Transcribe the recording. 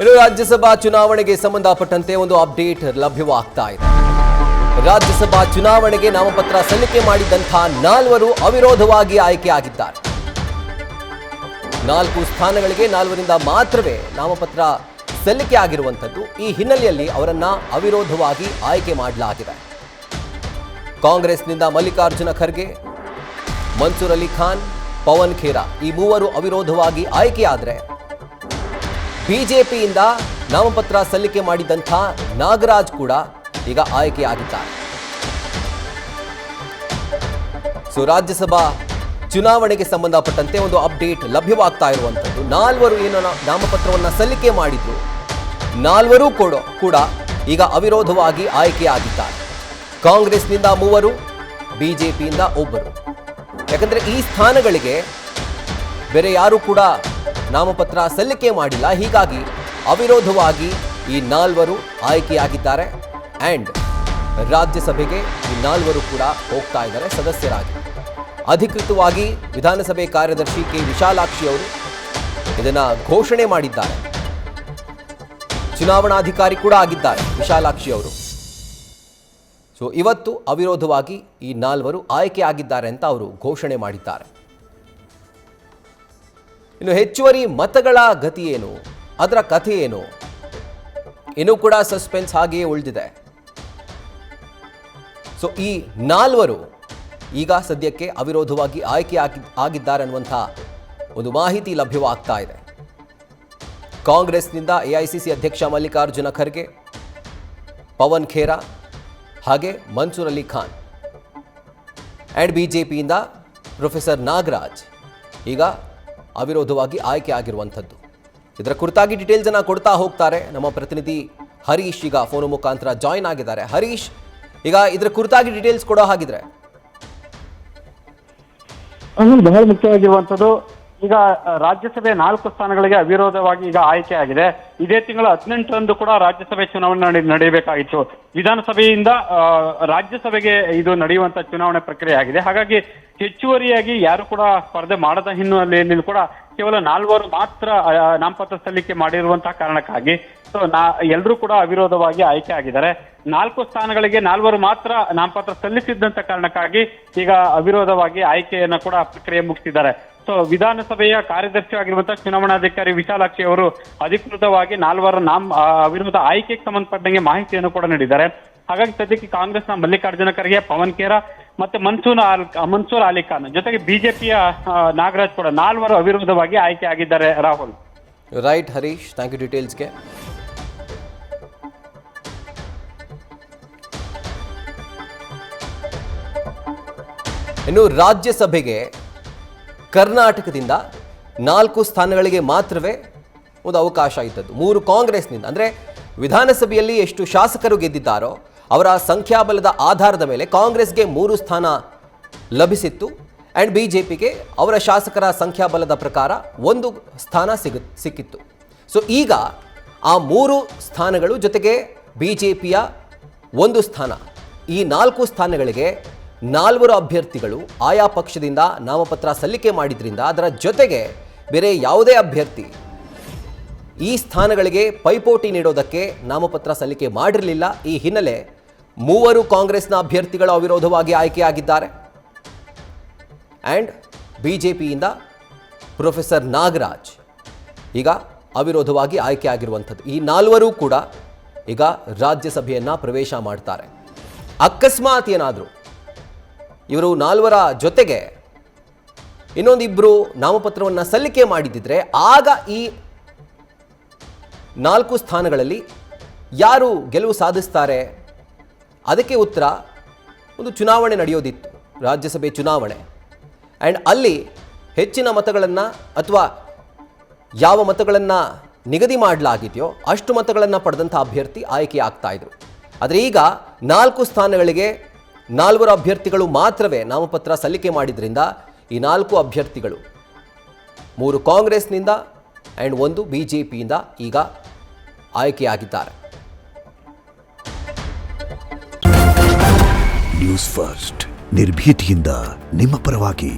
ಇನ್ನು ರಾಜ್ಯಸಭಾ ಚುನಾವಣೆಗೆ ಸಂಬಂಧಪಟ್ಟಂತೆ ಒಂದು ಅಪ್ಡೇಟ್ ಲಭ್ಯವಾಗ್ತಾ ಇದೆ. ರಾಜ್ಯಸಭಾ ಚುನಾವಣೆಗೆ ನಾಮಪತ್ರ ಸಲ್ಲಿಕೆ ಮಾಡಿದಂತಹ 4 ಅವಿರೋಧವಾಗಿ ಆಯ್ಕೆಯಾಗಿದ್ದಾರೆ. 4 ಸ್ಥಾನಗಳಿಗೆ 4ರಿಂದ ಮಾತ್ರವೇ ನಾಮಪತ್ರ ಸಲ್ಲಿಕೆ ಆಗಿರುವಂಥದ್ದು. ಈ ಹಿನ್ನೆಲೆಯಲ್ಲಿ ಅವರನ್ನ ಅವಿರೋಧವಾಗಿ ಆಯ್ಕೆ ಮಾಡಲಾಗಿದೆ. ಕಾಂಗ್ರೆಸ್ನಿಂದ ಮಲ್ಲಿಕಾರ್ಜುನ ಖರ್ಗೆ, ಮನ್ಸೂರ್ ಅಲಿ ಖಾನ್, ಪವನ್ ಖೇರಾ ಈ 3 ಅವಿರೋಧವಾಗಿ ಆಯ್ಕೆಯಾದರೆ ಬಿಜೆಪಿಯಿಂದ ನಾಮಪತ್ರ ಸಲ್ಲಿಕೆ ಮಾಡಿದಂಥ ನಾಗರಾಜ್ ಕೂಡ ಈಗ ಆಯ್ಕೆಯಾಗಿದ್ದಾರೆ. ಸೊ ರಾಜ್ಯಸಭಾ ಚುನಾವಣೆಗೆ ಸಂಬಂಧಪಟ್ಟಂತೆ ಒಂದು ಅಪ್ಡೇಟ್ ಲಭ್ಯವಾಗ್ತಾ ಇರುವಂಥದ್ದು. 4 ಏನು ನಾಮಪತ್ರವನ್ನು ಸಲ್ಲಿಕೆ ಮಾಡಿದ್ರು, 4 ಕೂಡ ಈಗ ಅವಿರೋಧವಾಗಿ ಆಯ್ಕೆಯಾಗಿದ್ದಾರೆ. ಕಾಂಗ್ರೆಸ್ನಿಂದ 3, ಬಿಜೆಪಿಯಿಂದ 1. ಯಾಕಂದ್ರೆ ಈ ಸ್ಥಾನಗಳಿಗೆ ಬೇರೆ ಯಾರು ಕೂಡ ನಾಮಪತ್ರ ಸಲ್ಲಿಕೆ ಮಾಡಿಲ್ಲ. ಹೀಗಾಗಿ ಅವಿರೋಧವಾಗಿ ಈ 4 ಆಯ್ಕೆಯಾಗಿದ್ದಾರೆ. ಆ್ಯಂಡ್ ರಾಜ್ಯಸಭೆಗೆ ಈ 4 ಕೂಡ ಹೋಗ್ತಾ ಇದ್ದಾರೆ ಸದಸ್ಯರಾಗಿ. ಅಧಿಕೃತವಾಗಿ ವಿಧಾನಸಭೆ ಕಾರ್ಯದರ್ಶಿ ಕೆ ವಿಶಾಲಾಕ್ಷಿ ಅವರು ಇದನ್ನ ಘೋಷಣೆ ಮಾಡಿದ್ದಾರೆ. ಚುನಾವಣಾಧಿಕಾರಿ ಕೂಡ ಆಗಿದ್ದಾರೆ ವಿಶಾಲಾಕ್ಷಿ ಅವರು. ಸೊ ಇವತ್ತು ಅವಿರೋಧವಾಗಿ ಈ 4 ಆಯ್ಕೆ ಆಗಿದ್ದಾರೆ ಅಂತ ಅವರು ಘೋಷಣೆ ಮಾಡಿದ್ದಾರೆ. ಇನ್ನು ಹೆಚ್ಚುವರಿ ಮತಗಳ ಗತಿ ಏನು, ಅದರ ಕಥೆ ಏನು, ಇನ್ನೂ ಕೂಡ ಸಸ್ಪೆನ್ಸ್ ಹಾಗೆಯೇ ಉಳಿದಿದೆ. ಸೊ ಈ 4 ಈಗ ಸದ್ಯಕ್ಕೆ ಅವಿರೋಧವಾಗಿ ಆಯ್ಕೆ ಆಗಿದ್ದಾರೆ ಅನ್ನುವಂಥ ಒಂದು ಮಾಹಿತಿ ಲಭ್ಯವಾಗ್ತಾ ಇದೆ. ಕಾಂಗ್ರೆಸ್ನಿಂದ ಎಐಸಿಸಿ ಅಧ್ಯಕ್ಷ ಮಲ್ಲಿಕಾರ್ಜುನ ಖರ್ಗೆ, ಪವನ್ ಖೇರಾ ಹಾಗೆ ಮನ್ಸೂರ್ ಅಲಿ ಖಾನ್ ಆ್ಯಂಡ್ ಬಿಜೆಪಿಯಿಂದ ಪ್ರೊಫೆಸರ್ ನಾಗರಾಜ್ ಈಗ ಅವಿರೋಧವಾಗಿ ಆಯ್ಕೆ ಆಗಿರುವಂಥದ್ದು. ಇದರ ಕುರಿತಾಗಿ ಡೀಟೇಲ್ಸ್ ಅನ್ನು ಕೊಡ್ತಾ ಹೋಗ್ತಾರೆ ನಮ್ಮ ಪ್ರತಿನಿಧಿ ಹರೀಶ್. ಈಗ ಫೋನ್ ಮುಖಾಂತರ ಜಾಯಿನ್ ಆಗಿದ್ದಾರೆ. ಹರೀಶ್, ಈಗ ಇದರ ಕುರಿತಾಗಿ ಡೀಟೇಲ್ಸ್ ಕೊಡೋ ಹಾಗಿದ್ರೆ. ಬಹಳ ಮುಖ್ಯವಾಗಿರುವಂತದ್ದು, ಈಗ ರಾಜ್ಯಸಭೆ 4 ಸ್ಥಾನಗಳಿಗೆ ಅವಿರೋಧವಾಗಿ ಈಗ ಆಯ್ಕೆ ಆಗಿದೆ. ಇದೇ ತಿಂಗಳ 18ರಂದು ಕೂಡ ರಾಜ್ಯಸಭೆ ಚುನಾವಣೆ ನಡೆಯಬೇಕಾಗಿತ್ತು. ವಿಧಾನಸಭೆಯಿಂದ ರಾಜ್ಯಸಭೆಗೆ ಇದು ನಡೆಯುವಂತ ಚುನಾವಣೆ ಪ್ರಕ್ರಿಯೆ ಆಗಿದೆ. ಹಾಗಾಗಿ ಹೆಚ್ಚುವರಿಯಾಗಿ ಯಾರು ಕೂಡ ಸ್ಪರ್ಧೆ ಮಾಡದ ಹಿನ್ನೆಲೆಯಲ್ಲಿ ಕೂಡ ಕೇವಲ 4 ಮಾತ್ರ ನಾಮಪತ್ರ ಸಲ್ಲಿಕೆ ಮಾಡಿರುವಂತಹ ಕಾರಣಕ್ಕಾಗಿ ಎಲ್ಲರೂ ಕೂಡ ಅವಿರೋಧವಾಗಿ ಆಯ್ಕೆ ಆಗಿದ್ದಾರೆ. 4 ಸ್ಥಾನಗಳಿಗೆ 4 ಮಾತ್ರ ನಾಮಪತ್ರ ಸಲ್ಲಿಸಿದ್ದಂತ ಕಾರಣಕ್ಕಾಗಿ ಈಗ ಅವಿರೋಧವಾಗಿ ಆಯ್ಕೆಯನ್ನ ಕೂಡ ಪ್ರಕ್ರಿಯೆ ಮುಗಿಸಿದ್ದಾರೆ. ಸೊ ವಿಧಾನಸಭೆಯ ಕಾರ್ಯದರ್ಶಿ ಆಗಿರುವಂತಹ ಚುನಾವಣಾಧಿಕಾರಿ ವಿಶಾಲಾಕ್ಷಿ ಅವರು ಅಧಿಕೃತವಾಗಿ 4 ಅವಿರೋಧ ಆಯ್ಕೆಗೆ ಸಂಬಂಧಪಟ್ಟಂಗೆ ಮಾಹಿತಿಯನ್ನು ಕೂಡ ನೀಡಿದ್ದಾರೆ. ಹಾಗಾಗಿ ಸದ್ಯಕ್ಕೆ ಕಾಂಗ್ರೆಸ್ನ ಮಲ್ಲಿಕಾರ್ಜುನ ಖರ್ಗೆ, ಪವನ್ ಖೇರಾ ಮತ್ತೆ ಮನ್ಸೂರ್ ಅಲಿ ಖಾನ್ ಜೊತೆಗೆ ಬಿಜೆಪಿಯ ನಾಗರಾಜ್ ಕೂಡ 4 ಅವಿರೋಧವಾಗಿ ಆಯ್ಕೆ ಆಗಿದ್ದಾರೆ. Rahul. Right Harish, thank you ಡೀಟೇಲ್ಸ್ಗೆ. ಇನ್ನು ರಾಜ್ಯಸಭೆಗೆ ಕರ್ನಾಟಕದಿಂದ 4 ಸ್ಥಾನಗಳಿಗೆ ಮಾತ್ರವೇ ಒಂದು ಅವಕಾಶ ಇದ್ದದ್ದು. 3 ಕಾಂಗ್ರೆಸ್ನಿಂದ, ಅಂದರೆ ವಿಧಾನಸಭೆಯಲ್ಲಿ ಎಷ್ಟು ಶಾಸಕರು ಗೆದ್ದಿದ್ದಾರೋ ಅವರ ಸಂಖ್ಯಾಬಲದ ಆಧಾರದ ಮೇಲೆ ಕಾಂಗ್ರೆಸ್ಗೆ 3 ಸ್ಥಾನ ಲಭಿಸಿತ್ತು. ಆ್ಯಂಡ್ ಬಿಜೆಪಿಗೆ ಅವರ ಶಾಸಕರ ಸಂಖ್ಯಾಬಲದ ಪ್ರಕಾರ 1 ಸ್ಥಾನ ಸಿಕ್ಕಿತ್ತು. ಸೊ ಈಗ ಆ 3 ಸ್ಥಾನಗಳು ಜೊತೆಗೆ ಬಿಜೆಪಿಯ 1 ಸ್ಥಾನ, ಈ 4 ಸ್ಥಾನಗಳಿಗೆ 4 ಅಭ್ಯರ್ಥಿಗಳು ಆಯಾ ಪಕ್ಷದಿಂದ ನಾಮಪತ್ರ ಸಲ್ಲಿಕೆ ಮಾಡಿದ್ರಿಂದ ಅದರ ಜೊತೆಗೆ ಬೇರೆ ಯಾವುದೇ ಅಭ್ಯರ್ಥಿ ಈ ಸ್ಥಾನಗಳಿಗೆ ಪೈಪೋಟಿ ನೀಡೋದಕ್ಕೆ ನಾಮಪತ್ರ ಸಲ್ಲಿಕೆ ಮಾಡಿರಲಿಲ್ಲ. ಈ ಹಿನ್ನೆಲೆ 3 ಕಾಂಗ್ರೆಸ್ನ ಅಭ್ಯರ್ಥಿಗಳು ಅವಿರೋಧವಾಗಿ ಆಯ್ಕೆಯಾಗಿದ್ದಾರೆ. ಆ್ಯಂಡ್ ಬಿಜೆಪಿಯಿಂದ ಪ್ರೊಫೆಸರ್ ನಾಗರಾಜ್ ಈಗ ಅವಿರೋಧವಾಗಿ ಆಯ್ಕೆ ಆಗಿರುವಂಥದ್ದು. ಈ 4 ಕೂಡ ಈಗ ರಾಜ್ಯಸಭೆಯನ್ನು ಪ್ರವೇಶ ಮಾಡ್ತಾರೆ. ಅಕಸ್ಮಾತ್ ಏನಾದರೂ ಇವರು 4 ಜೊತೆಗೆ ಇನ್ನೊಂದಿಬ್ಬರು ನಾಮಪತ್ರವನ್ನು ಸಲ್ಲಿಕೆ ಮಾಡಿದ್ದಿದ್ರೆ ಆಗ ಈ 4 ಸ್ಥಾನಗಳಲ್ಲಿ ಯಾರು ಗೆಲುವು ಸಾಧಿಸ್ತಾರೆ, ಅದಕ್ಕೆ ಉತ್ತರ ಒಂದು ಚುನಾವಣೆ ನಡೆಯೋದಿತ್ತು, ರಾಜ್ಯಸಭೆ ಚುನಾವಣೆ. ಆ್ಯಂಡ್ ಅಲ್ಲಿ ಹೆಚ್ಚಿನ ಮತಗಳನ್ನು ಅಥವಾ ಯಾವ ಮತಗಳನ್ನು ನಿಗದಿ ಮಾಡಲಾಗಿದೆಯೋ ಅಷ್ಟು ಮತಗಳನ್ನು ಪಡೆದಂಥ ಅಭ್ಯರ್ಥಿ ಆಯ್ಕೆ ಆಗ್ತಾ ಇದ್ರು. ಆದರೆ ಈಗ 4 ಸ್ಥಾನಗಳಿಗೆ 4 ಅಭ್ಯರ್ಥಿಗಳು ಮಾತ್ರವೇ ನಾಮಪತ್ರ ಸಲ್ಲಿಕೆ ಮಾಡಿದ್ರಿಂದ ಈ 4 ಅಭ್ಯರ್ಥಿಗಳು 3 ಕಾಂಗ್ರೆಸ್ನಿಂದ ಆ್ಯಂಡ್ 1 ಬಿಜೆಪಿಯಿಂದ ಈಗ ಆಯ್ಕೆಯಾಗಿದ್ದಾರೆ. ನ್ಯೂಸ್ ಫಸ್ಟ್, ನಿರ್ಭೀತಿಯಿಂದ ನಿಮ್ಮ ಪರವಾಗಿ.